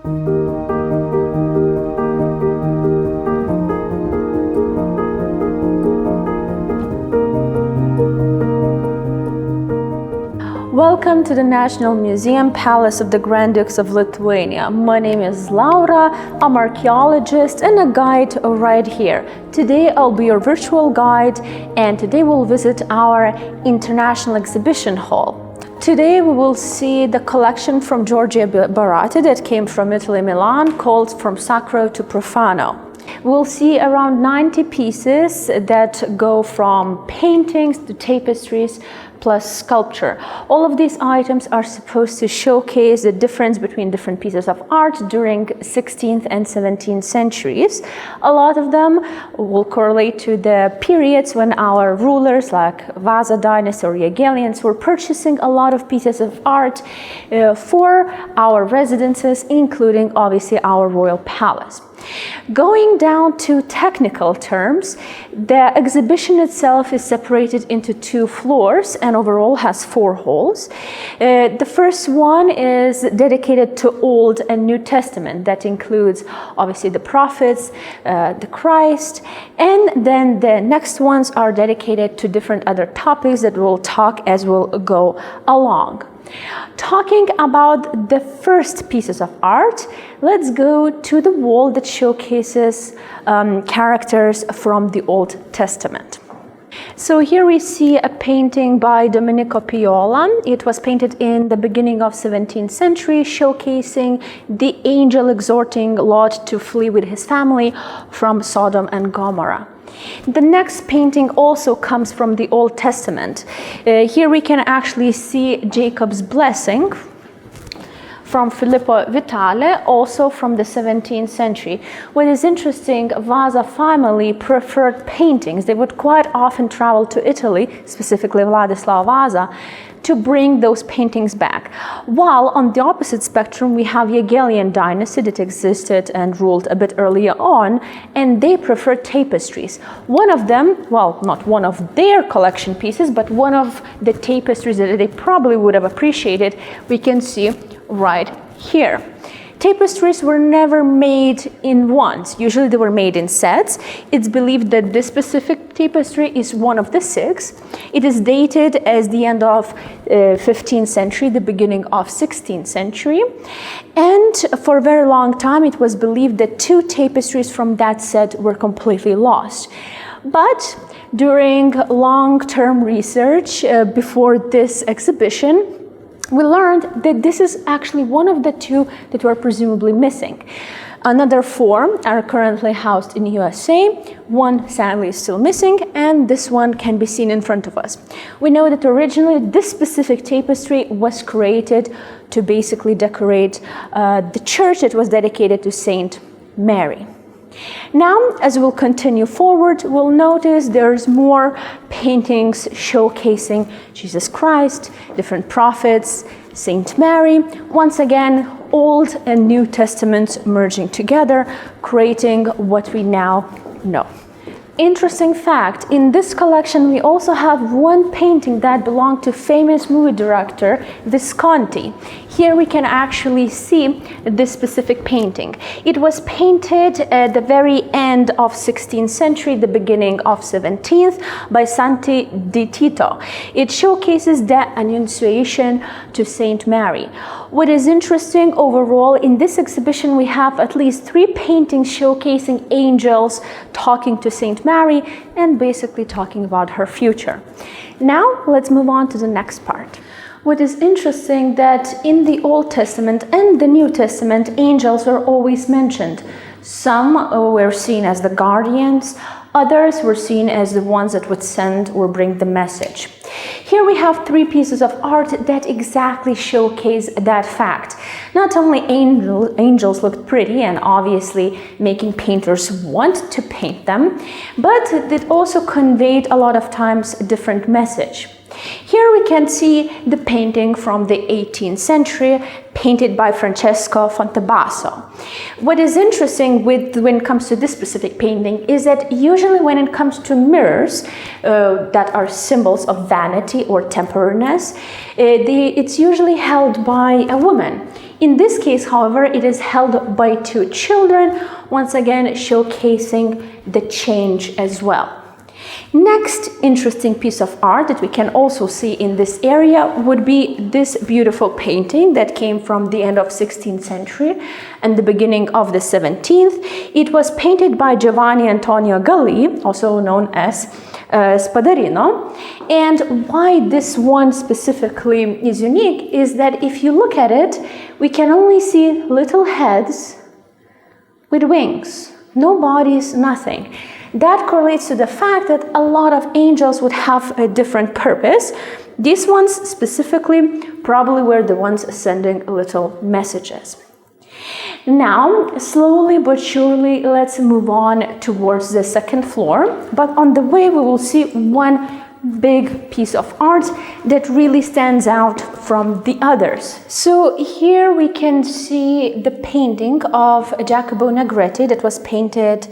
Welcome to the National Museum Palace of the Grand Dukes of Lithuania. My name is Laura, I'm an archaeologist and a guide right here. Today I'll be your virtual guide, and today we'll visit our international exhibition hall. Today we will see the collection from Giorgio Baratti that came from Italy, Milan, called From SACRO to PROFANO. We'll see around 90 pieces that go from paintings to tapestries plus sculpture. All of these items are supposed to showcase the difference between different pieces of art during 16th and 17th centuries. A lot of them will correlate to the periods when our rulers like Vasa dynasty or Hegelians were purchasing a lot of pieces of art for our residences, including obviously our royal palace. Going down to technical terms, the exhibition itself is separated into 2 floors and overall has 4 halls. The first one is dedicated to Old and New Testament. That includes obviously the prophets, the Christ, and then the next ones are dedicated to different other topics that we'll talk as we'll go along. Talking about the first pieces of art, let's go to the wall that showcases characters from the Old Testament. So here we see a painting by Domenico Piola. It was painted in the beginning of 17th century, showcasing the angel exhorting Lot to flee with his family from Sodom and Gomorrah. The next painting also comes from the Old Testament. Here we can actually see Jacob's blessing from Philippa Vitale, also from the 17th century. What is interesting, Vasa family preferred paintings. They would quite often travel to Italy, specifically Vladislav Vasa, to bring those paintings back. While on the opposite spectrum, we have Hegelian dynasty that existed and ruled a bit earlier on, and they preferred tapestries. One of them, well, not one of their collection pieces, but one of the tapestries that they probably would have appreciated, we can see right here. Tapestries were never made in ones. Usually they were made in sets. It's believed that this specific tapestry is one of the 6. It is dated as the end of 15th century, the beginning of 16th century. And for a very long time, it was believed that 2 tapestries from that set were completely lost. But during long-term research before this exhibition, we learned that this is actually one of the 2 that were presumably missing. Another 4 are currently housed in USA. One sadly is still missing, and this one can be seen in front of us. We know that originally this specific tapestry was created to basically decorate the church that was dedicated to Saint Mary. Now, as we'll continue forward, we'll notice there's more paintings showcasing Jesus Christ, different prophets, Saint Mary. Once again, Old and New Testaments merging together, creating what we now know. Interesting fact, in this collection we also have one painting that belonged to famous movie director Visconti. Here we can actually see this specific painting. It was painted at the very end of 16th century, the beginning of 17th, by Santi di Tito. It showcases the Annunciation to Saint Mary. What is interesting overall, in this exhibition we have at least 3 paintings showcasing angels talking to Saint Mary and basically talking about her future. Now let's move on to the next part. What is interesting that in the Old Testament and the New Testament, angels were always mentioned. Some were seen as the guardians, others were seen as the ones that would send or bring the message. Here we have 3 pieces of art that exactly showcase that fact. Not only angels looked pretty and obviously making painters want to paint them, but it also conveyed a lot of times a different message. Here we can see the painting from the 18th century, painted by Francesco Basso. What is interesting when it comes to this specific painting is that usually when it comes to mirrors that are symbols of vanity or temporariness, it's usually held by a woman. In this case, however, it is held by two children, once again showcasing the change as well. Next interesting piece of art that we can also see in this area would be this beautiful painting that came from the end of 16th century and the beginning of the 17th. It was painted by Giovanni Antonio Galli, also known as Spadarino. And why this one specifically is unique is that if you look at it, we can only see little heads with wings, no bodies, nothing. That correlates to the fact that a lot of angels would have a different purpose. These ones specifically probably were the ones sending little messages. Now, slowly but surely, let's move on towards the second floor. But on the way, we will see one big piece of art that really stands out from the others. So here we can see the painting of Jacopo Negretti that was painted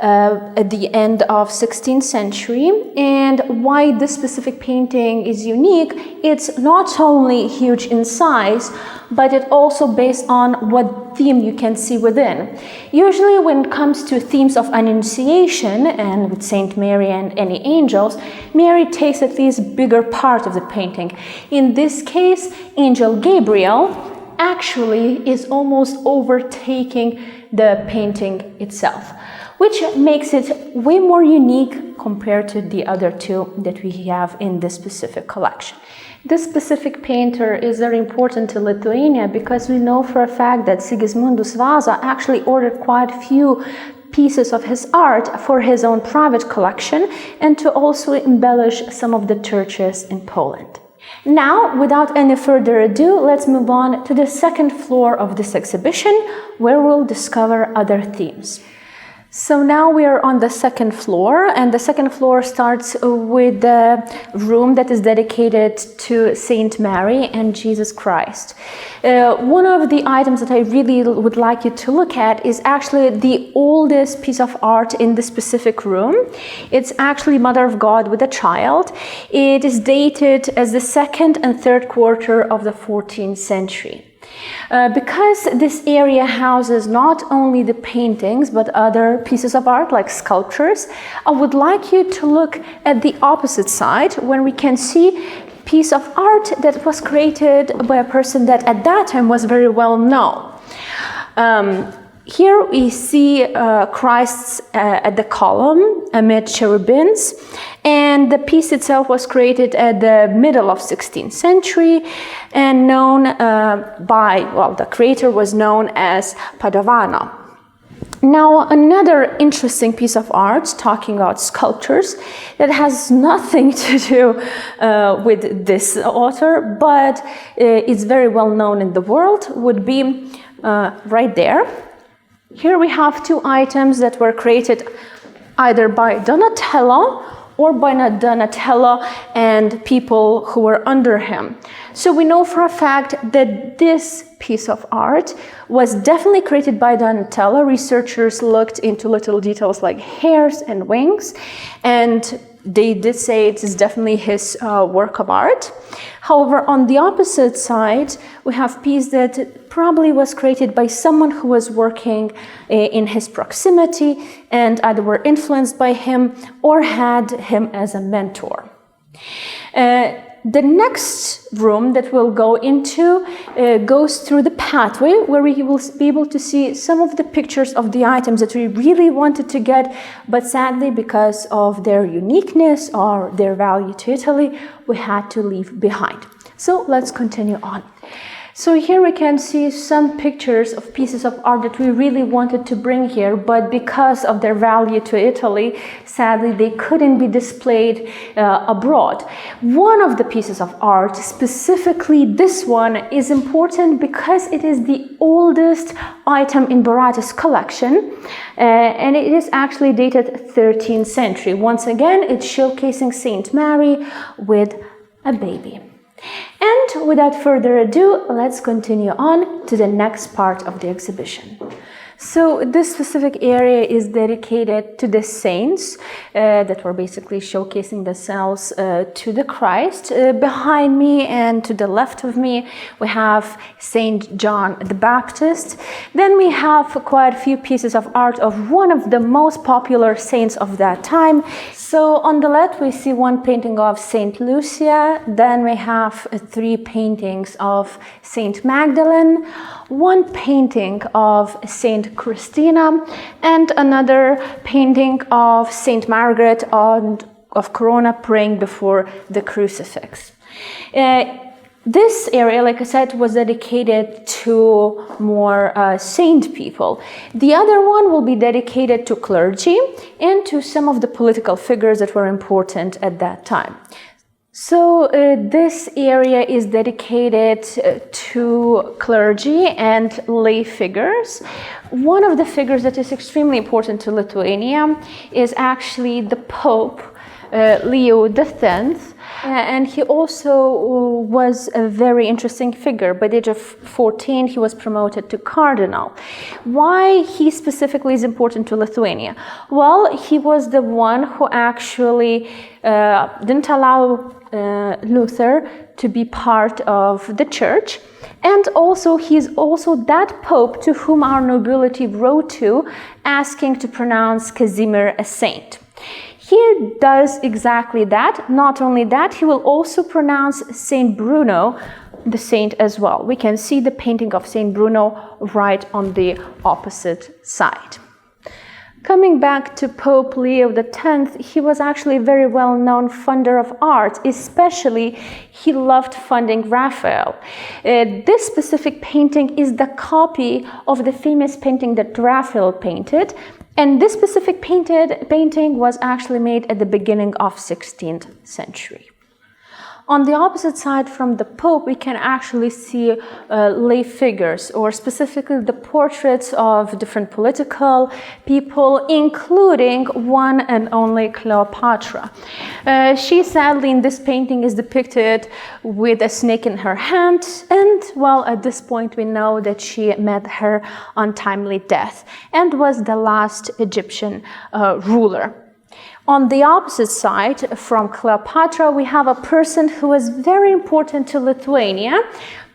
at the end of 16th century. And why this specific painting is unique, it's not only huge in size, but it also based on what theme you can see within. Usually when it comes to themes of Annunciation and with Saint Mary and any angels, Mary takes at least bigger part of the painting. In this case, Angel Gabriel actually is almost overtaking the painting itself, which makes it way more unique compared to the other two that we have in this specific collection. This specific painter is very important to Lithuania because we know for a fact that Sigismundus Vasa actually ordered quite a few pieces of his art for his own private collection and to also embellish some of the churches in Poland. Now, without any further ado, let's move on to the second floor of this exhibition, where we'll discover other themes. So now we are on the second floor, and the second floor starts with the room that is dedicated to Saint Mary and Jesus Christ. One of the items that I really would like you to look at is actually the oldest piece of art in this specific room. It's actually Mother of God with a child. It is dated as the second and third quarter of the 14th century. Because this area houses not only the paintings but other pieces of art like sculptures, I would like you to look at the opposite side when we can see a piece of art that was created by a person that at that time was very well known. Here we see Christ at the column amid cherubims, and the piece itself was created at the middle of 16th century and known the creator was known as Padovano. Now, another interesting piece of art, talking about sculptures, that has nothing to do with this author, but is very well known in the world, would be right there. Here we have two items that were created either by Donatello or by Donatello and people who were under him. So we know for a fact that this piece of art was definitely created by Donatello. Researchers looked into little details like hairs and wings, and they did say it is definitely his work of art. However, on the opposite side, we have a piece that probably was created by someone who was working in his proximity and either were influenced by him or had him as a mentor. The next room that we'll go into goes through the pathway where we will be able to see some of the pictures of the items that we really wanted to get, but sadly because of their uniqueness or their value to Italy, we had to leave behind. So let's continue on. So here we can see some pictures of pieces of art that we really wanted to bring here, but because of their value to Italy, sadly they couldn't be displayed abroad. One of the pieces of art, specifically this one, is important because it is the oldest item in Baratti's collection, and it is actually dated 13th century. Once again, it's showcasing Saint Mary with a baby. And without further ado, let's continue on to the next part of the exhibition. So this specific area is dedicated to the saints that were basically showcasing themselves to the Christ. Behind me and to the left of me, we have Saint John the Baptist. Then we have quite a few pieces of art of one of the most popular saints of that time. So on the left, we see one painting of Saint Lucia. Then we have 3 paintings of Saint Magdalene, one painting of Saint Christina, and another painting of Saint Margaret of Corona praying before the crucifix. This area, like I said, was dedicated to more saint people. The other one will be dedicated to clergy and to some of the political figures that were important at that time. So this area is dedicated to clergy and lay figures. One of the figures that is extremely important to Lithuania is actually the Pope, Leo X. And he also was a very interesting figure. By the age of 14, he was promoted to cardinal. Why he specifically is important to Lithuania? Well, he was the one who actually didn't allow Luther to be part of the church. And also, he's also that pope to whom our nobility wrote to, asking to pronounce Casimir a saint. He does exactly that. Not only that, he will also pronounce Saint Bruno the saint as well. We can see the painting of Saint Bruno right on the opposite side. Coming back to Pope Leo X, he was actually a very well-known funder of art, especially he loved funding Raphael. This specific painting is the copy of the famous painting that Raphael painted, and this specific painting was actually made at the beginning of 16th century. On the opposite side from the Pope, we can actually see lay figures, or specifically the portraits of different political people, including one and only Cleopatra. She sadly in this painting is depicted with a snake in her hand, and well, at this point we know that she met her untimely death and was the last Egyptian ruler. On the opposite side from Cleopatra, we have a person who was very important to Lithuania,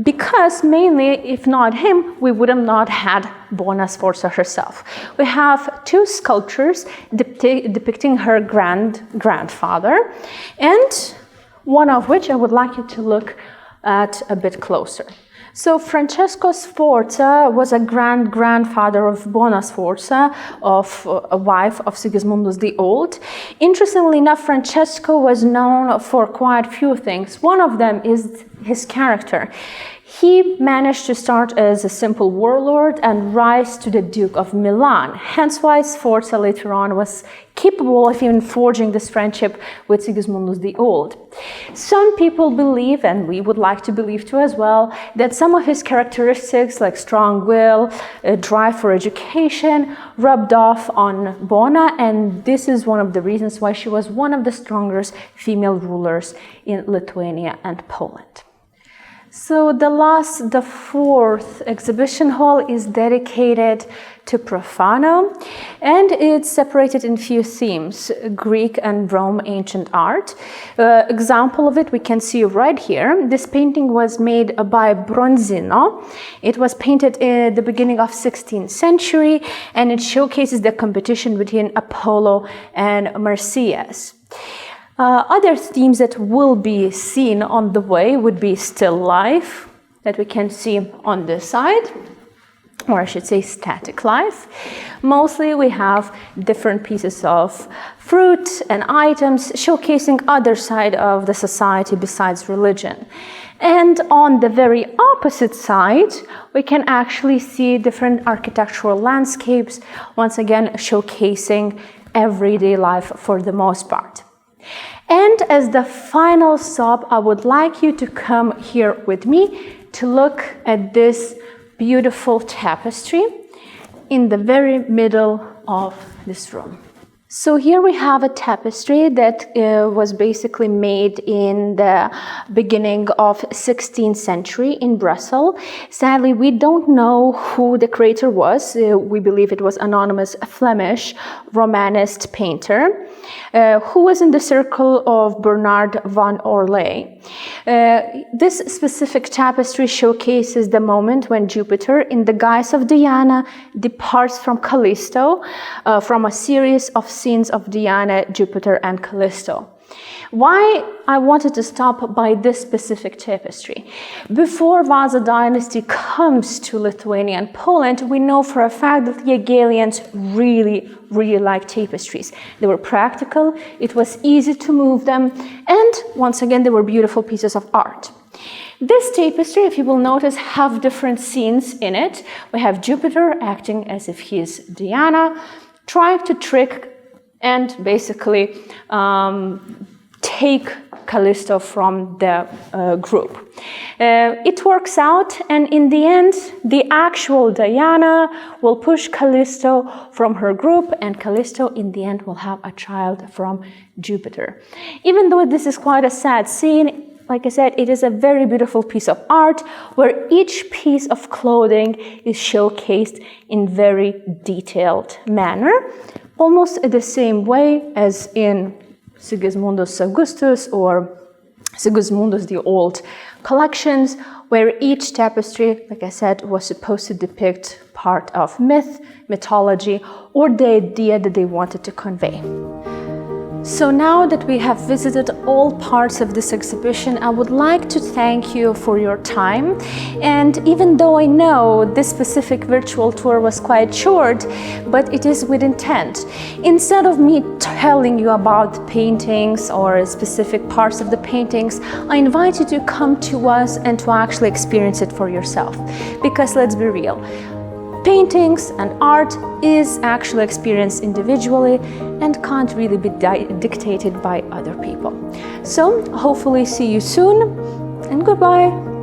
because mainly, if not him, we would have not had Bona Sforza herself. We have 2 sculptures depicting her grandfather, and one of which I would like you to look at a bit closer. So Francesco Sforza was a grandfather of Bona Sforza, of a wife of Sigismundus the Old. Interestingly enough, Francesco was known for quite a few things. One of them is his character. He managed to start as a simple warlord and rise to the Duke of Milan. Hence why Sforza later on was capable of even forging this friendship with Sigismundus the Old. Some people believe, and we would like to believe too as well, that some of his characteristics like strong will, drive for education, rubbed off on Bona, and this is one of the reasons why she was one of the strongest female rulers in Lithuania and Poland. So the 4th exhibition hall is dedicated to Profano, and it's separated in few themes: Greek and Rome ancient art. Example of it we can see right here. This painting was made by Bronzino. It was painted in the beginning of 16th century, and it showcases the competition between Apollo and Marsyas. Other themes that will be seen on the way would be still life, that we can see on this side, or I should say static life. Mostly we have different pieces of fruit and items showcasing other side of the society besides religion. And on the very opposite side, we can actually see different architectural landscapes, once again showcasing everyday life for the most part. And as the final stop, I would like you to come here with me to look at this beautiful tapestry in the very middle of this room. So here we have a tapestry that was basically made in the beginning of 16th century in Brussels. Sadly, we don't know who the creator was. We believe it was anonymous Flemish Romanist painter who was in the circle of Bernard van Orley. This specific tapestry showcases the moment when Jupiter, in the guise of Diana, departs from Callisto from a series of scenes of Diana, Jupiter, and Callisto. Why I wanted to stop by this specific tapestry? Before Vasa dynasty comes to Lithuania and Poland, we know for a fact that the Hegelians really liked tapestries. They were practical, it was easy to move them, and once again, they were beautiful pieces of art. This tapestry, if you will notice, have different scenes in it. We have Jupiter acting as if he is Diana, trying to trick and basically take Callisto from the group. It works out, and in the end, the actual Diana will push Callisto from her group, and Callisto in the end will have a child from Jupiter. Even though this is quite a sad scene, like I said, it is a very beautiful piece of art where each piece of clothing is showcased in very detailed manner, almost the same way as in Sigismundus Augustus or Sigismundus the Old collections, where each tapestry, like I said, was supposed to depict part of myth, mythology, or the idea that they wanted to convey. So now that we have visited all parts of this exhibition, I would like to thank you for your time. And even though I know this specific virtual tour was quite short, but it is with intent. Instead of me telling you about paintings or specific parts of the paintings, I invite you to come to us and to actually experience it for yourself. Because let's be real, paintings and art is actually experienced individually and can't really be dictated by other people. So hopefully see you soon, and goodbye.